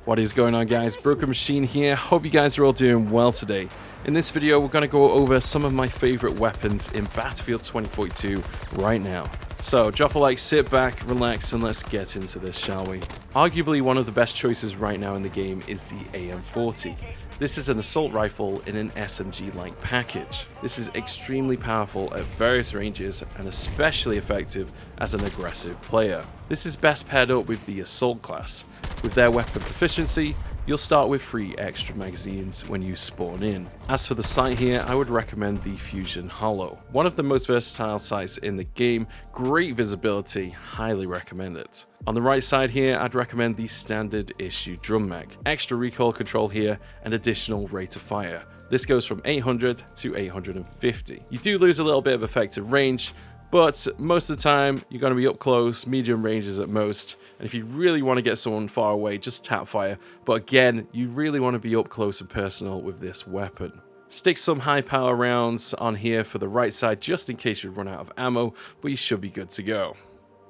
What is going on, guys? Broken Machine here. Hope you guys are all doing well today. In this video, we're going to go over some of my favorite weapons in Battlefield 2042 right now. So drop a like, sit back, relax, and let's get into this, shall we? Arguably one of the best choices right now in the game is the AM40. This is an assault rifle in an SMG-like package. This is extremely powerful at various ranges and especially effective as an aggressive player. This is best paired up with the assault class. With their weapon proficiency, you'll start with 3 extra magazines when you spawn in. As for the sight here, I would recommend the Fusion Hollow. One of the most versatile sights in the game, great visibility, highly recommend it. On the right side here, I'd recommend the standard issue drum mag. Extra recoil control here and additional rate of fire. This goes from 800 to 850. You do lose a little bit of effective range, but most of the time you're going to be up close, medium ranges at most, and if you really want to get someone far away, just tap fire. But again, you really want to be up close and personal with this weapon. Stick some high power rounds on here for the right side just in case you run out of ammo, but you should be good to go.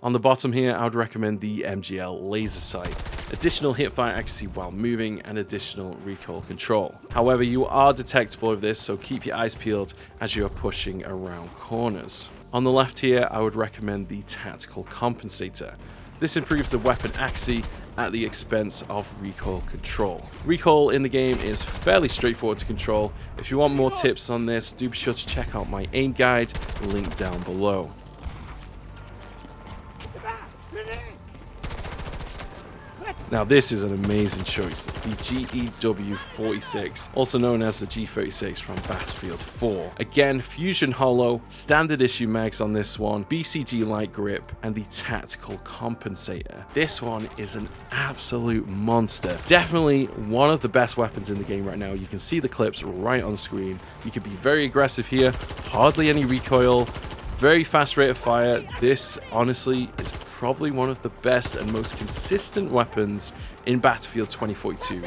On the bottom here, I would recommend the MGL laser sight. Additional hipfire accuracy while moving and additional recoil control. However, you are detectable with this, so keep your eyes peeled as you are pushing around corners. On the left here, I would recommend the tactical compensator. This improves the weapon accuracy at the expense of recoil control. Recoil in the game is fairly straightforward to control. If you want more tips on this, do be sure to check out my aim guide, link down below. Now this is an amazing choice, the GEW46, also known as the G36 from Battlefield 4. Again, Fusion Hollow, standard issue mags on this one, BCG light grip, and the tactical compensator. This one is an absolute monster. Definitely one of the best weapons in the game right now. You can see the clips right on screen. You can be very aggressive here, hardly any recoil, very fast rate of fire. This honestly is probably one of the best and most consistent weapons in Battlefield 2042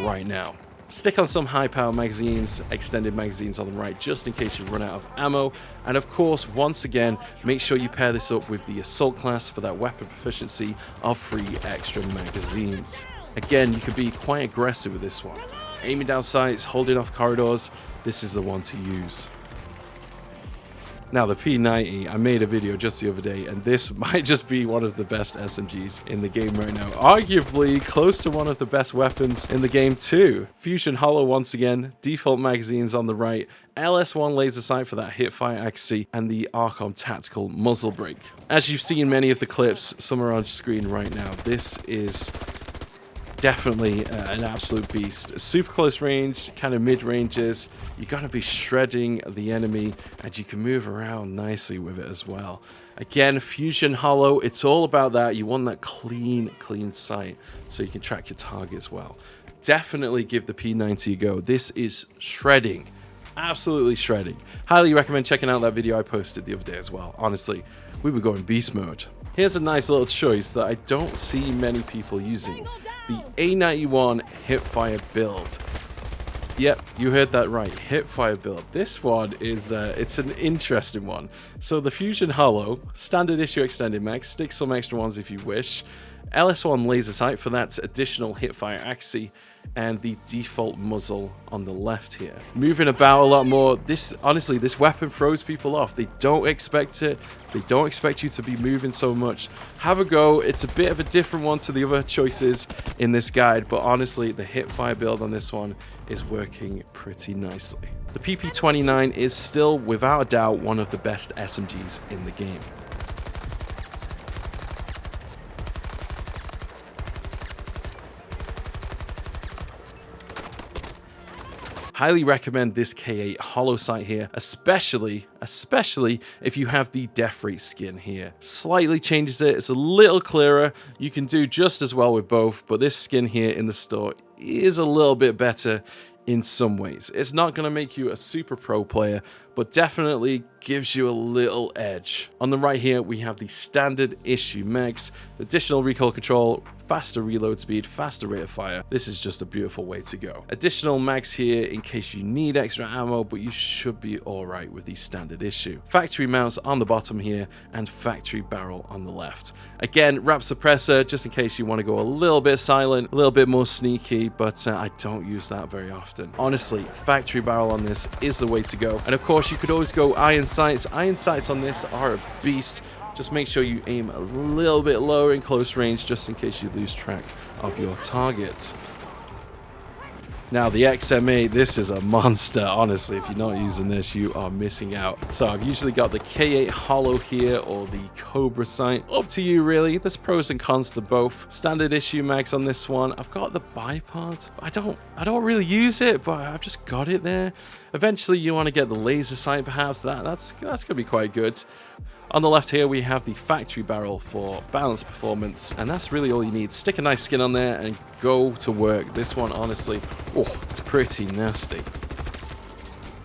right now. Stick on some high power magazines, extended magazines on the right just in case you run out of ammo, and of course once again make sure you pair this up with the assault class for that weapon proficiency of 3 extra magazines. Again, you can be quite aggressive with this one. Aiming down sights, holding off corridors, this is the one to use. Now the P90, I made a video just the other day, and this might just be one of the best SMGs in the game right now. Arguably close to one of the best weapons in the game too. Fusion Hollow once again, default magazines on the right, LS1 laser sight for that hipfire accuracy, and the Archon tactical muzzle brake. As you've seen many of the clips, some are on screen right now, this is definitely an absolute beast. Super close range, kind of mid ranges. You're going to be shredding the enemy and you can move around nicely with it as well. Again, Fusion Hollow, it's all about that. You want that clean sight so you can track your targets well. Definitely give the P90 a go. This is shredding. Absolutely shredding. Highly recommend checking out that video I posted the other day as well. Honestly, we were going beast mode. Here's a nice little choice that I don't see many people using. The A91 hipfire build. Yep, you heard that right, hipfire build. This one is, it's an interesting one. So the Fusion Hollow, standard issue extended mag, stick some extra ones if you wish. LS1 laser sight for that additional hipfire accuracy, and the default muzzle on the left here. Moving about a lot more. This, honestly, this weapon throws people off. They don't expect it. They don't expect you to be moving so much. Have a go. It's a bit of a different one to the other choices in this guide, but honestly, the hipfire build on this one is working pretty nicely. The PP29 is still, without a doubt, one of the best SMGs in the game. Highly recommend this K8 hollow sight here, especially if you have the death rate skin here. Slightly changes it, it's a little clearer. You can do just as well with both, but this skin here in the store is a little bit better in some ways. It's not going to make you a super pro player, but definitely gives you a little edge. On the right here, we have the standard issue mags, additional recoil control, faster reload speed, faster rate of fire. This is just a beautiful way to go. Additional mags here in case you need extra ammo, but you should be all right with the standard issue. Factory mounts on the bottom here and factory barrel on the left. Again, wrap suppressor just in case you want to go a little bit silent, a little bit more sneaky, but I don't use that very often. Honestly, factory barrel on this is the way to go. And of course, you could always go iron sights. Iron sights on this are a beast. Just make sure you aim a little bit lower in close range just in case you lose track of your target. Now the XM8, this is a monster. Honestly, if you're not using this, you are missing out. So I've usually got the K8 Hollow here or the Cobra sight. Up to you really. There's pros and cons to both. Standard issue mags on this one. I've got the bipod. I don't really use it, but I've just got it there. Eventually you want to get the laser sight perhaps. That's gonna be quite good. On the left here, we have the factory barrel for balanced performance, and that's really all you need. Stick a nice skin on there and go to work. This one, honestly, oh, it's pretty nasty.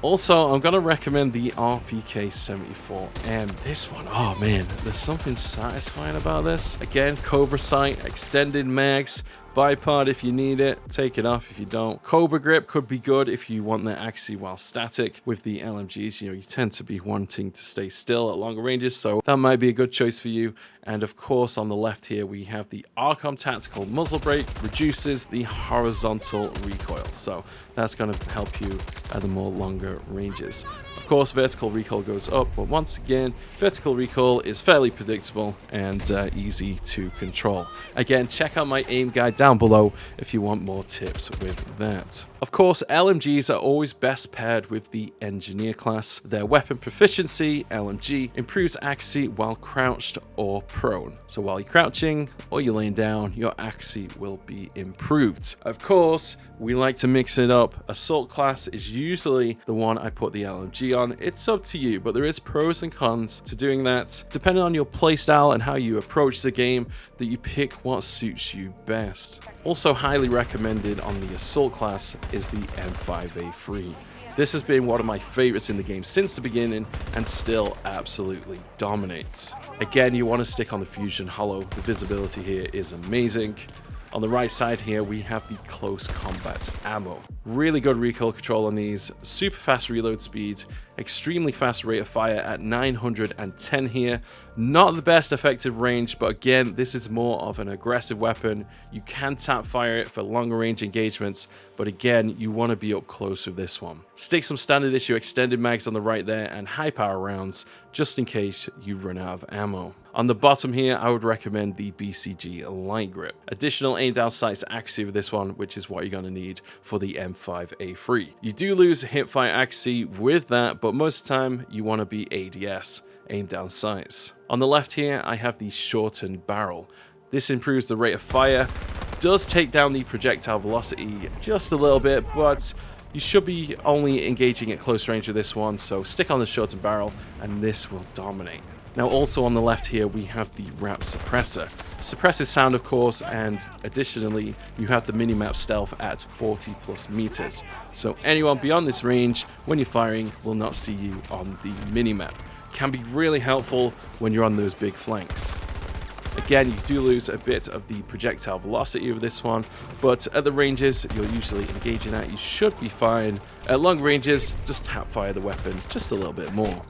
Also, I'm going to recommend the RPK-74M. This one, oh man, there's something satisfying about this. Again, Cobra sight, extended mags, bipod if you need it, take it off if you don't. Cobra grip could be good if you want that accuracy while static. With the LMGs, you tend to be wanting to stay still at longer ranges, so that might be a good choice for you. And of course, on the left here, we have the Arcom Tactical Muzzle Brake, reduces the horizontal recoil. So that's going to help you at the more longer ranges. Of course, vertical recoil goes up, but once again, vertical recoil is fairly predictable and easy to control. Again, check out my aim guide down below if you want more tips with that. Of course, LMGs are always best paired with the Engineer class. Their weapon proficiency, LMG, improves accuracy while crouched or prone. So while you're crouching or you're laying down, your accuracy will be improved. Of course, we like to mix it up. Assault class is usually the one I put the LMG on. It's up to you, but there is pros and cons to doing that. Depending on your playstyle and how you approach the game, that you pick what suits you best. Also highly recommended on the Assault class is the M5A3. This has been one of my favorites in the game since the beginning and still absolutely dominates. Again, you want to stick on the Fusion Hollow. The visibility here is amazing. On the right side here, we have the close combat ammo. Really good recoil control on these, super fast reload speed, extremely fast rate of fire at 910 here. Not the best effective range, but again, this is more of an aggressive weapon. You can tap fire it for longer range engagements, but again, you want to be up close with this one. Stick some standard issue extended mags on the right there and high power rounds, just in case you run out of ammo. On the bottom here, I would recommend the BCG Light Grip. Additional aim down sights accuracy with this one, which is what you're going to need for the M5A3. You do lose hipfire accuracy with that, but most of the time you want to be ADS, aim down sights. On the left here, I have the shortened barrel. This improves the rate of fire, does take down the projectile velocity just a little bit, but you should be only engaging at close range with this one, so stick on the shortened barrel and this will dominate. Now also on the left here, we have the wrap suppressor. Suppresses sound of course, and additionally you have the minimap stealth at 40 plus meters. So anyone beyond this range, when you're firing, will not see you on the minimap. Can be really helpful when you're on those big flanks. Again, you do lose a bit of the projectile velocity of this one, but at the ranges you're usually engaging at, you should be fine. At long ranges, just tap fire the weapon just a little bit more.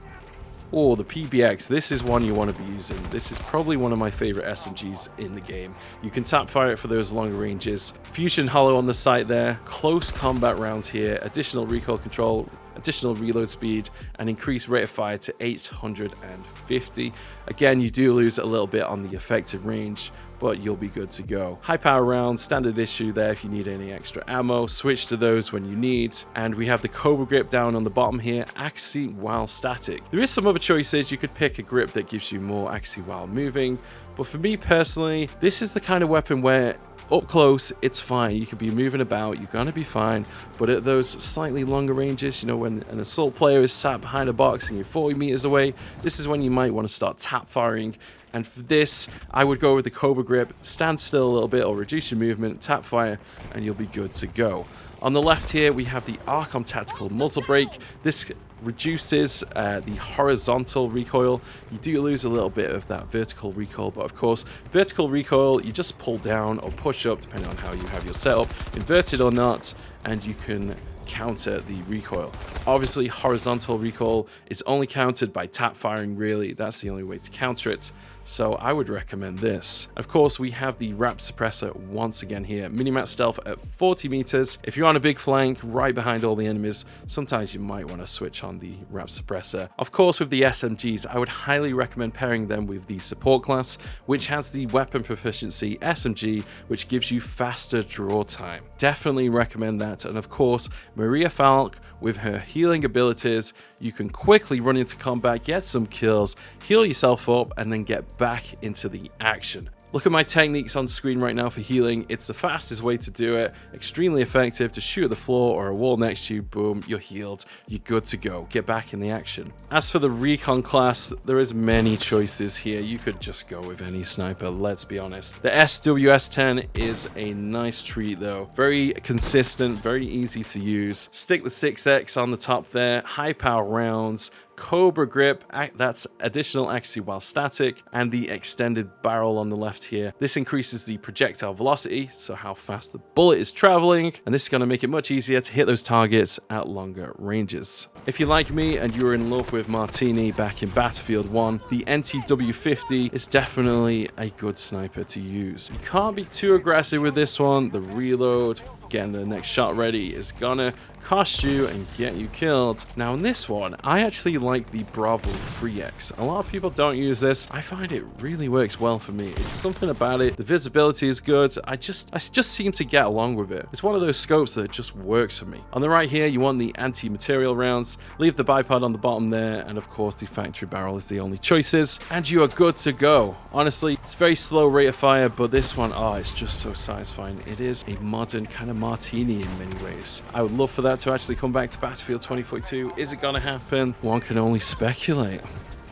Oh, the PBX, this is one you want to be using. This is probably one of my favorite SMGs in the game. You can tap fire it for those longer ranges. Fusion Hollow on the site there, close combat rounds here, additional recoil control, additional reload speed, and increased rate of fire to 850. Again, you do lose a little bit on the effective range, but you'll be good to go. High power rounds, standard issue there if you need any extra ammo. Switch to those when you need. And we have the Cobra grip down on the bottom here, accuracy while static. There is some other choices. You could pick a grip that gives you more accuracy while moving, but for me personally, this is the kind of weapon where up close, it's fine. You can be moving about, you're going to be fine. But at those slightly longer ranges, you know, when an assault player is sat behind a box and you're 40 meters away, this is when you might want to start tap firing. And for this, I would go with the Cobra grip, stand still a little bit or reduce your movement, tap fire, and you'll be good to go. On the left here, we have the Arcom Tactical Muzzle Brake. This reduces the horizontal recoil. You do lose a little bit of that vertical recoil, but of course, vertical recoil, you just pull down or push up, depending on how you have your setup, inverted or not, and you can counter the recoil. Obviously, horizontal recoil is only countered by tap firing, really. That's the only way to counter it. So I would recommend this. Of course, we have the wrap suppressor once again here. Minimap stealth at 40 meters. If you're on a big flank right behind all the enemies, sometimes you might want to switch on the wrap suppressor. Of course, with the SMGs, I would highly recommend pairing them with the support class, which has the weapon proficiency SMG, which gives you faster draw time. Definitely recommend that. And of course, Maria Falk, with her healing abilities, you can quickly run into combat, get some kills, heal yourself up, and then get back into the action. Look at my techniques on screen right now for healing. It's the fastest way to do it. Extremely effective. To shoot at the floor or a wall next to you, boom, you're healed. You're good to go. Get back in the action. As for the recon class, there is many choices here. You could just go with any sniper, let's be honest. The SWS-10 is a nice treat though. Very consistent, very easy to use. Stick the 6X on the top there. High power rounds. Cobra grip, that's additional accuracy while static, and the extended barrel on the left here. This increases the projectile velocity, so how fast the bullet is traveling, and this is going to make it much easier to hit those targets at longer ranges. If you're like me and you're in love with Martini back in Battlefield 1, the NTW50 is definitely a good sniper to use. You can't be too aggressive with this one. The reload, getting the next shot ready, is gonna cost you and get you killed. Now in this one, I actually like the Bravo 3X. A lot of people don't use this. I find it really works well for me. It's something about it. The visibility is good. I just seem to get along with it. It's one of those scopes that just works for me. On the right here, you want the anti-material rounds. Leave the bipod on the bottom there, and of course the factory barrel is the only choices, and you are good to go. Honestly, it's very slow rate of fire, but this one, oh, it's just so satisfying. It is a modern kind of Martini in many ways. I would love for that to actually come back to Battlefield 2042. Is it gonna happen? One can only speculate.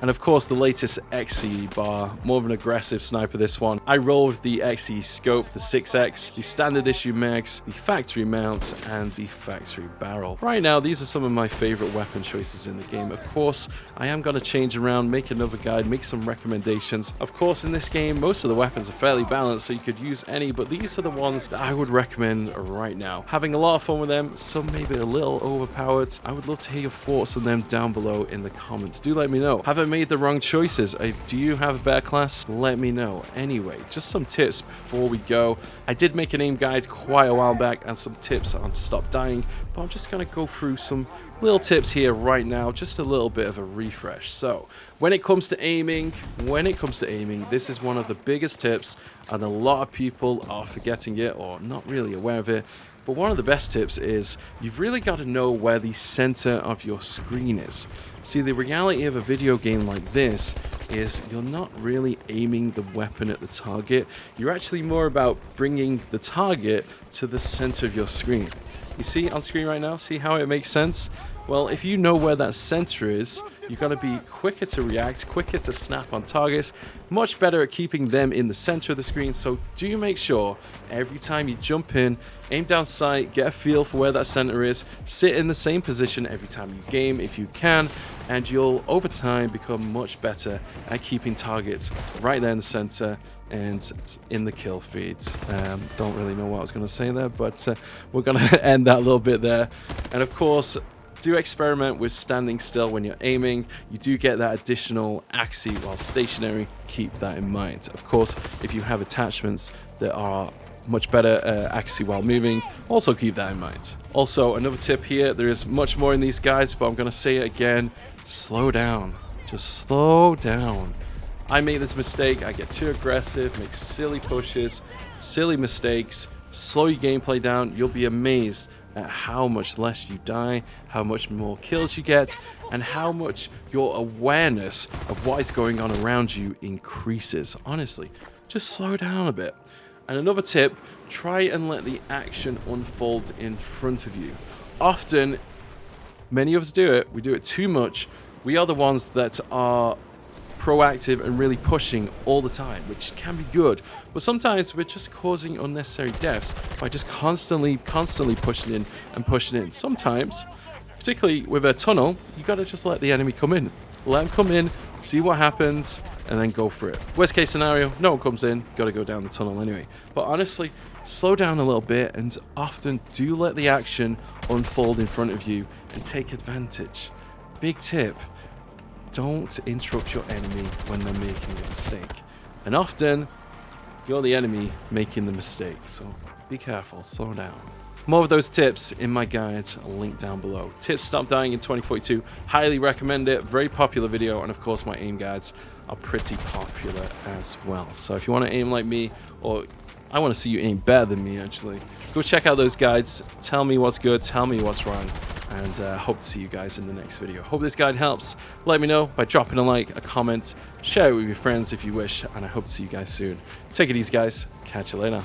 And of course, the latest XE bar, more of an aggressive sniper this one. I roll with the XE scope, the 6X, the standard issue mags, the factory mounts, and the factory barrel. Right now, these are some of my favorite weapon choices in the game. Of course, I am going to change around, make another guide, make some recommendations. Of course, in this game, most of the weapons are fairly balanced, so you could use any, but these are the ones that I would recommend right now. Having a lot of fun with them, some maybe a little overpowered. I would love to hear your thoughts on them down below in the comments. Do let me know. Have I made the wrong choices? Do you have a better class? Let me know. Anyway, just some tips before we go. I did make an aim guide quite a while back and some tips on to stop dying, but I'm just going to go through some little tips here right now, just a little bit of a refresh. So when it comes to aiming, this is one of the biggest tips, and a lot of people are forgetting it or not really aware of it. But one of the best tips is you've really got to know where the center of your screen is. See, the reality of a video game like this is you're not really aiming the weapon at the target. You're actually more about bringing the target to the center of your screen. You see on screen right now, see how it makes sense? Well, if you know where that center is, you're going to be quicker to react, quicker to snap on targets, much better at keeping them in the center of the screen. So do make sure every time you jump in, aim down sight, get a feel for where that center is, sit in the same position every time you game if you can, and you'll over time become much better at keeping targets right there in the center and in the kill feeds. Don't really know what I was going to say there, but we're going to end that a little bit there. And of course, do experiment with standing still when you're aiming. You do get that additional accuracy while stationary. Keep that in mind. Of course, if you have attachments that are much better accuracy while moving, also keep that in mind. Also, another tip here, there is much more in these guides, but I'm going to say it again, slow down. Just slow down. I make this mistake, I get too aggressive, make silly pushes, silly mistakes, slow your gameplay down. You'll be amazed at how much less you die, how much more kills you get, and how much your awareness of what is going on around you increases. Honestly, just slow down a bit. And another tip, try and let the action unfold in front of you. Often, many of us do it, we do it too much. We are the ones that are proactive and really pushing all the time, which can be good, but sometimes we're just causing unnecessary deaths by just constantly pushing in and pushing in. Sometimes particularly with a tunnel, you got to just let the enemy come in. Let them come in, see what happens, and then go for it. Worst case scenario, no one comes in, got to go down the tunnel anyway. But honestly, slow down a little bit and often do let the action unfold in front of you and take advantage. Big tip, don't interrupt your enemy when they're making a mistake. And often, you're the enemy making the mistake, so be careful, slow down. More of those tips in my guides, linked down below. Tips to stop dying in 2042, highly recommend it, very popular video, and of course my aim guides are pretty popular as well. So if you want to aim like me, or I want to see you aim better than me actually, go check out those guides, tell me what's good, tell me what's wrong, and hope to see you guys in the next video. Hope this guide helps. Let me know by dropping a like, a comment, share it with your friends if you wish, and I hope to see you guys soon. Take it easy guys, catch you later.